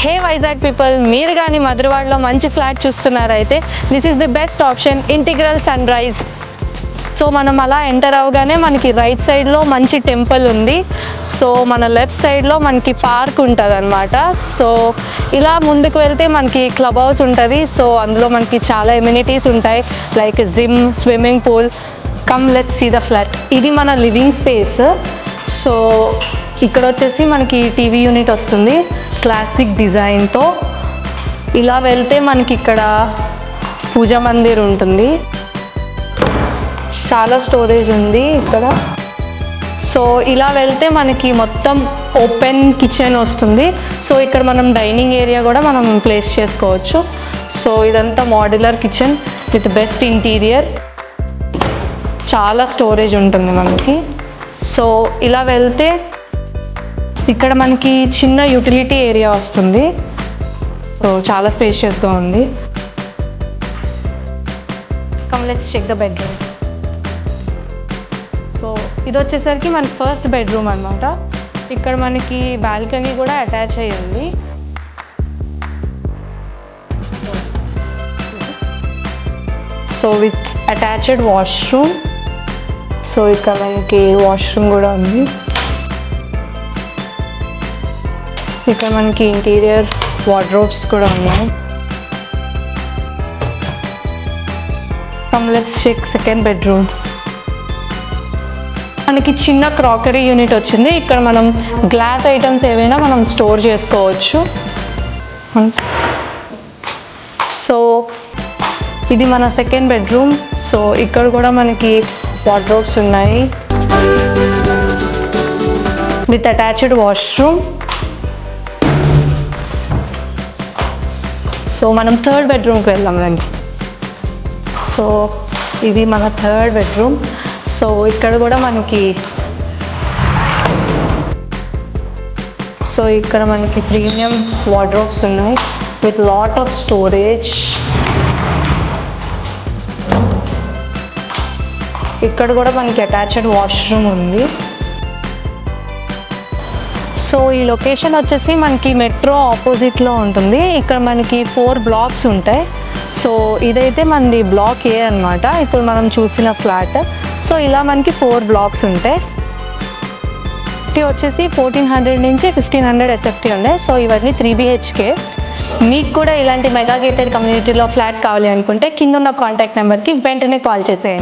హే Vizag people, మీరు కానీ మధురవాడలో మంచి ఫ్లాట్ చూస్తున్నారైతే this is the best option, Integral Sunrise. So మనం అలా ఎంటర్ అవగానే మనకి రైట్ సైడ్లో మంచి టెంపుల్ ఉంది. సో మన లెఫ్ట్ సైడ్లో మనకి పార్క్ ఉంటుంది అనమాట. సో ఇలా ముందుకు వెళ్తే మనకి క్లబ్ హౌస్ ఉంటుంది. సో అందులో మనకి చాలా ఎమ్యూనిటీస్ ఉంటాయి, like gym, swimming pool. Come let's see the flat. ఇది మన లివింగ్ స్పేస్. సో ఇక్కడ వచ్చేసి మనకి టీవీ యూనిట్ వస్తుంది క్లాసిక్ డిజైన్తో. ఇలా వెళ్తే మనకి ఇక్కడ పూజా మందిర్ ఉంటుంది, చాలా స్టోరేజ్ ఉంది ఇక్కడ. సో ఇలా వెళ్తే మనకి మొత్తం ఓపెన్ కిచెన్ వస్తుంది. సో ఇక్కడ మనం డైనింగ్ ఏరియా కూడా మనం ప్లేస్ చేసుకోవచ్చు. సో ఇదంతా modular kitchen with best interior, చాలా స్టోరేజ్ ఉంటుంది మనకి. సో ఇలా వెళ్తే ఇక్కడ మనకి చిన్న యూటిలిటీ ఏరియా వస్తుంది. సో చాలా స్పేషియస్గా ఉంది. Come let's check the bedrooms. So ఇది వచ్చేసరికి మనకి ఫస్ట్ బెడ్రూమ్ అనమాట. ఇక్కడ మనకి బాల్కనీ కూడా అటాచ్ అయ్యి ఉంది. So with attached washroom. So ఇక్కడ మనకి వాష్రూమ్ కూడా ఉంది. ఇక్కడ మనకి ఇంటీరియర్ వార్డ్రోబ్స్ కూడా ఉన్నాయి. Come let's check second bedroom. మనకి చిన్న క్రాకరీ యూనిట్ వచ్చింది. ఇక్కడ మనం గ్లాస్ ఐటమ్స్ ఏవైనా మనం స్టోర్ చేసుకోవచ్చు. సో ఇది మన సెకండ్ బెడ్రూమ్. సో ఇక్కడ కూడా మనకి వార్డ్రోబ్స్ ఉన్నాయి విత్ అటాచ్డ్ వాష్రూమ్. సో మనం థర్డ్ బెడ్రూమ్కి వెళ్దాం రండి. సో ఇది మన థర్డ్ బెడ్రూమ్. సో ఇక్కడ కూడా మనకి ప్రీమియం వార్డ్రోబ్స్ ఉన్నాయి విత్ లాట్ ఆఫ్ స్టోరేజ్. ఇక్కడ కూడా మనకి అటాచ్డ్ వాష్రూమ్ ఉంది. సో ఈ లొకేషన్ వచ్చేసి మనకి మెట్రో ఆపోజిట్లో ఉంటుంది. ఇక్కడ మనకి 4 బ్లాక్స్ ఉంటాయి. సో ఇదైతే మనది బ్లాక్ ఏ అనమాట, ఇప్పుడు మనం చూసిన ఫ్లాట్. సో ఇలా మనకి 4 బ్లాక్స్ ఉంటాయి. వచ్చేసి 1400 నుంచి 1500 SFT ఉన్నాయి. సో ఇవన్నీ 3 BHK. మీకు కూడా ఇలాంటి మెగా గేటెడ్ కమ్యూనిటీలో ఫ్లాట్ కావాలి అనుకుంటే కింద ఉన్న కాంటాక్ట్ నెంబర్కి వెంటనే కాల్ చేసేయండి.